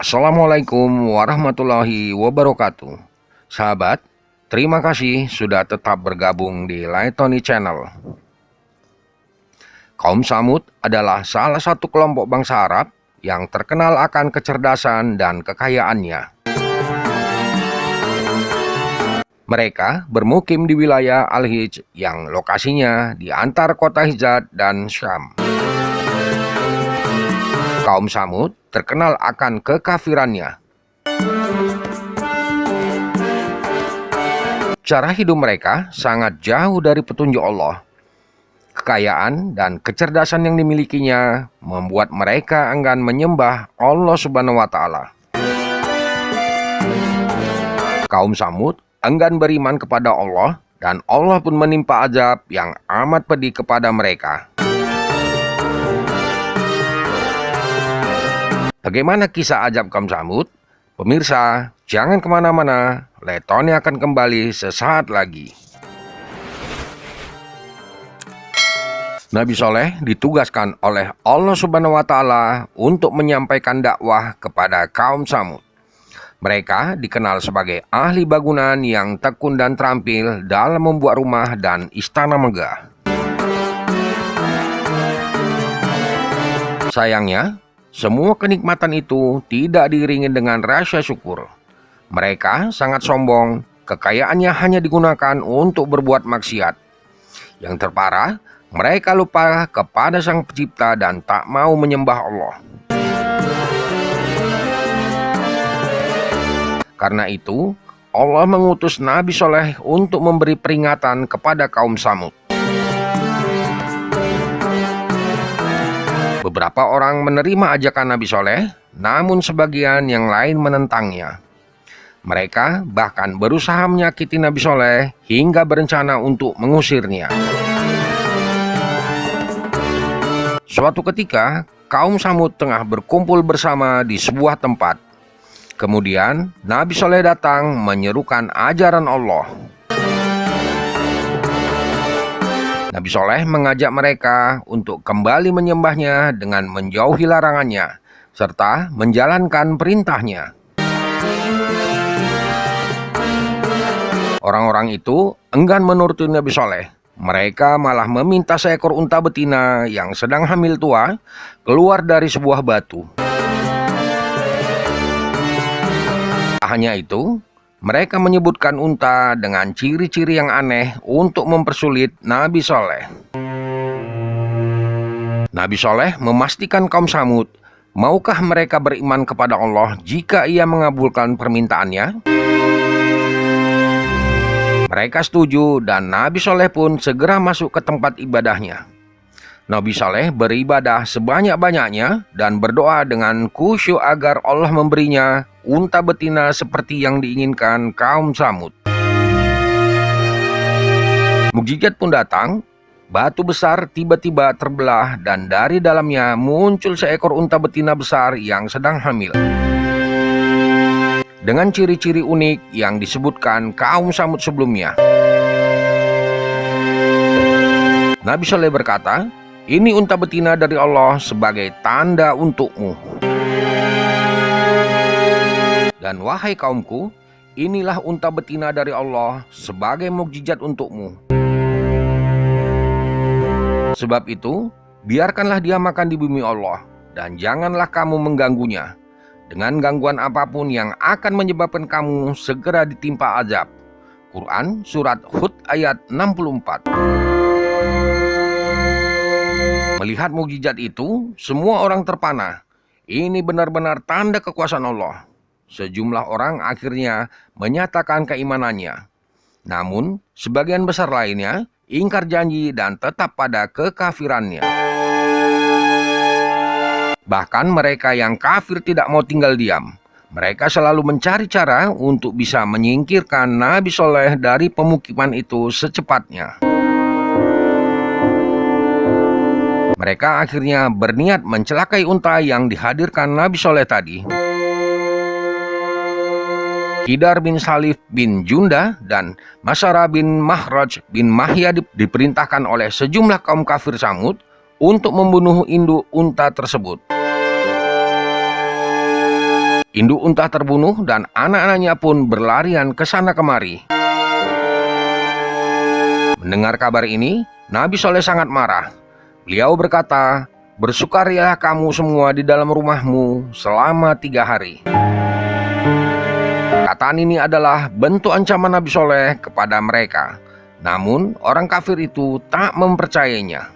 Assalamualaikum warahmatullahi wabarakatuh. Sahabat, terima kasih sudah tetap bergabung di Laetoni Channel. Kaum Tsamud adalah salah satu kelompok bangsa Arab yang terkenal akan kecerdasan dan kekayaannya. Mereka bermukim di wilayah Al-Hijz yang lokasinya di antara kota Hijaz dan Syam. Kaum Tsamud terkenal akan kekafirannya. Cara hidup mereka sangat jauh dari petunjuk Allah. Kekayaan dan kecerdasan yang dimilikinya membuat mereka enggan menyembah Allah Subhanahu wa Ta'ala. Kaum Tsamud enggan beriman kepada Allah, dan Allah pun menimpa azab yang amat pedih kepada mereka. Bagaimana kisah azab kaum Tsamud? Pemirsa, jangan kemana-mana, Laetoni akan kembali sesaat lagi. Nabi Soleh ditugaskan oleh Allah Subhanahu wa Ta'ala untuk menyampaikan dakwah kepada kaum Tsamud. Mereka dikenal sebagai ahli bangunan yang tekun dan terampil dalam membuat rumah dan istana megah. Sayangnya, semua kenikmatan itu tidak diiringi dengan rasa syukur. Mereka sangat sombong, kekayaannya hanya digunakan untuk berbuat maksiat. Yang terparah, mereka lupa kepada Sang Pencipta dan tak mau menyembah Allah. Karena itu, Allah mengutus Nabi Soleh untuk memberi peringatan kepada kaum Tsamud. Beberapa orang menerima ajakan Nabi Soleh, namun sebagian yang lain menentangnya. Mereka bahkan berusaha menyakiti Nabi Soleh hingga berencana untuk mengusirnya. Suatu ketika, kaum Tsamud tengah berkumpul bersama di sebuah tempat. Kemudian, Nabi Soleh datang menyerukan ajaran Allah. Nabi Soleh mengajak mereka untuk kembali menyembahnya dengan menjauhi larangannya, serta menjalankan perintahnya. Orang-orang itu enggan menuruti Nabi Soleh. Mereka malah meminta seekor unta betina yang sedang hamil tua keluar dari sebuah batu. Tak hanya itu, mereka menyebutkan unta dengan ciri-ciri yang aneh untuk mempersulit Nabi Soleh. Nabi Soleh memastikan kaum Tsamud, maukah mereka beriman kepada Allah jika ia mengabulkan permintaannya? Mereka setuju dan Nabi Soleh pun segera masuk ke tempat ibadahnya. Nabi Soleh beribadah sebanyak-banyaknya dan berdoa dengan khusyuk agar Allah memberinya unta betina seperti yang diinginkan kaum Tsamud. Mukjizat pun datang, batu besar tiba-tiba terbelah dan dari dalamnya muncul seekor unta betina besar yang sedang hamil. Dengan ciri-ciri unik yang disebutkan kaum Tsamud sebelumnya. Nabi Soleh berkata, "Ini unta betina dari Allah sebagai tanda untukmu. Dan wahai kaumku, inilah unta betina dari Allah sebagai mukjizat untukmu. Sebab itu, biarkanlah dia makan di bumi Allah, dan janganlah kamu mengganggunya dengan gangguan apapun yang akan menyebabkan kamu segera ditimpa azab." Quran Surat Hud ayat 64. Melihat mukjizat itu, semua orang terpana. Ini benar-benar tanda kekuasaan Allah. Sejumlah orang akhirnya menyatakan keimanannya. Namun, sebagian besar lainnya ingkar janji dan tetap pada kekafirannya. Bahkan mereka yang kafir tidak mau tinggal diam. Mereka selalu mencari cara untuk bisa menyingkirkan Nabi Soleh dari pemukiman itu secepatnya. Mereka akhirnya berniat mencelakai unta yang dihadirkan Nabi Soleh tadi. Kidar bin Salif bin Junda dan Masyara bin Mahraj bin Mahya diperintahkan oleh sejumlah kaum kafir Tsamud untuk membunuh induk unta tersebut. Induk unta terbunuh dan anak-anaknya pun berlarian ke sana kemari. Mendengar kabar ini, Nabi Soleh sangat marah. Beliau berkata, "Bersukarilah kamu semua di dalam rumahmu selama 3 hari." Kataan ini adalah bentuk ancaman Nabi Soleh kepada mereka. Namun, orang kafir itu tak mempercayainya.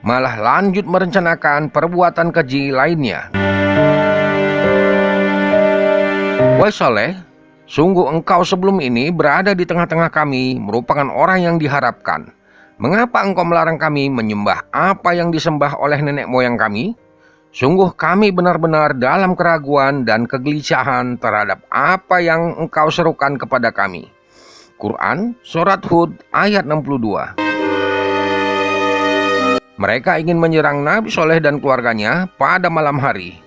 Malah lanjut merencanakan perbuatan keji lainnya. "Wahai Soleh, sungguh engkau sebelum ini berada di tengah-tengah kami merupakan orang yang diharapkan. Mengapa engkau melarang kami menyembah apa yang disembah oleh nenek moyang kami? Sungguh kami benar-benar dalam keraguan dan kegelisahan terhadap apa yang engkau serukan kepada kami." Quran Surat Hud ayat 62. Mereka ingin menyerang Nabi Soleh dan keluarganya pada malam hari.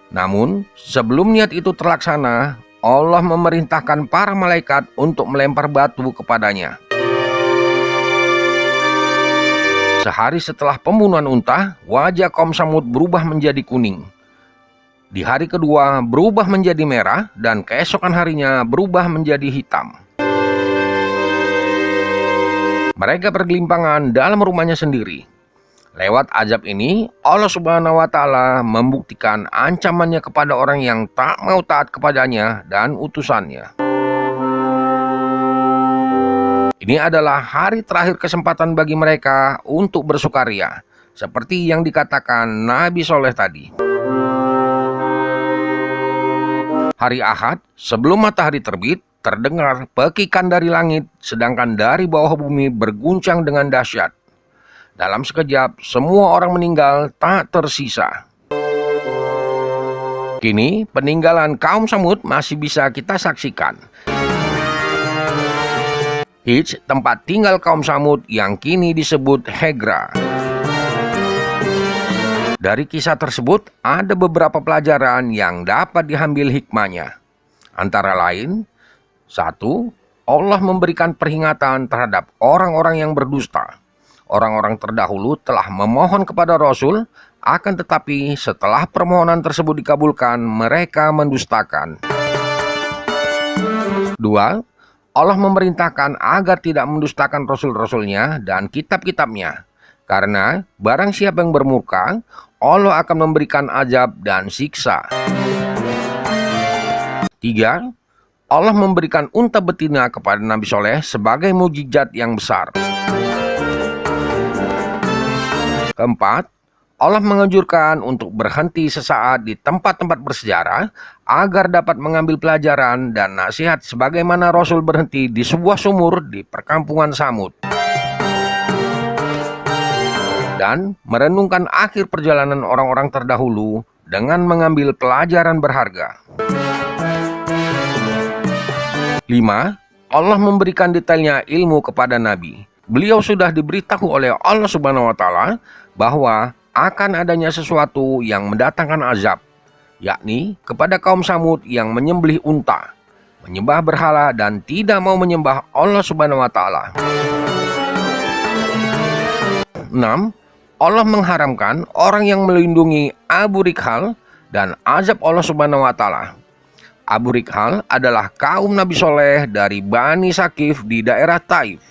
Namun, sebelum niat itu terlaksana, Allah memerintahkan para malaikat untuk melempar batu kepadanya. Sehari setelah pembunuhan unta, wajah kaum Samud berubah menjadi kuning. Di hari kedua berubah menjadi merah, dan keesokan harinya berubah menjadi hitam. Mereka bergelimpangan dalam rumahnya sendiri. Lewat azab ini, Allah Subhanahu wa Ta'ala membuktikan ancamannya kepada orang yang tak mau taat kepadanya dan utusannya. Ini adalah hari terakhir kesempatan bagi mereka untuk bersukaria, seperti yang dikatakan Nabi Soleh tadi. Hari Ahad, sebelum matahari terbit, terdengar pekikan dari langit, sedangkan dari bawah bumi berguncang dengan dahsyat. Dalam sekejap, semua orang meninggal tak tersisa. Kini, peninggalan kaum Samud masih bisa kita saksikan. Hijz, tempat tinggal kaum Samud yang kini disebut Hegra. Dari kisah tersebut, ada beberapa pelajaran yang dapat diambil hikmahnya. Antara lain, 1. Allah memberikan peringatan terhadap orang-orang yang berdusta. Orang-orang terdahulu telah memohon kepada Rasul, akan tetapi setelah permohonan tersebut dikabulkan, mereka mendustakan. 2. Allah memerintahkan agar tidak mendustakan Rasul-Rasulnya dan kitab-kitabnya. Karena barang siapa yang bermurka, Allah akan memberikan azab dan siksa. 3. Allah memberikan unta betina kepada Nabi Soleh sebagai mukjizat yang besar. 4. Allah menganjurkan untuk berhenti sesaat di tempat-tempat bersejarah agar dapat mengambil pelajaran dan nasihat sebagaimana Rasul berhenti di sebuah sumur di perkampungan Samud. Dan merenungkan akhir perjalanan orang-orang terdahulu dengan mengambil pelajaran berharga. 5. Allah memberikan detailnya ilmu kepada Nabi. Beliau sudah diberitahu oleh Allah Subhanahu wa Ta'ala bahwa akan adanya sesuatu yang mendatangkan azab, yakni kepada kaum Samud yang menyembelih unta, menyembah berhala dan tidak mau menyembah Allah Subhanahu wa Ta'ala. 6. Allah mengharamkan orang yang melindungi Abu Rikhal dan azab Allah Subhanahu wa Ta'ala. Abu Rikhal adalah kaum Nabi Soleh dari Bani Sakif di daerah Taif.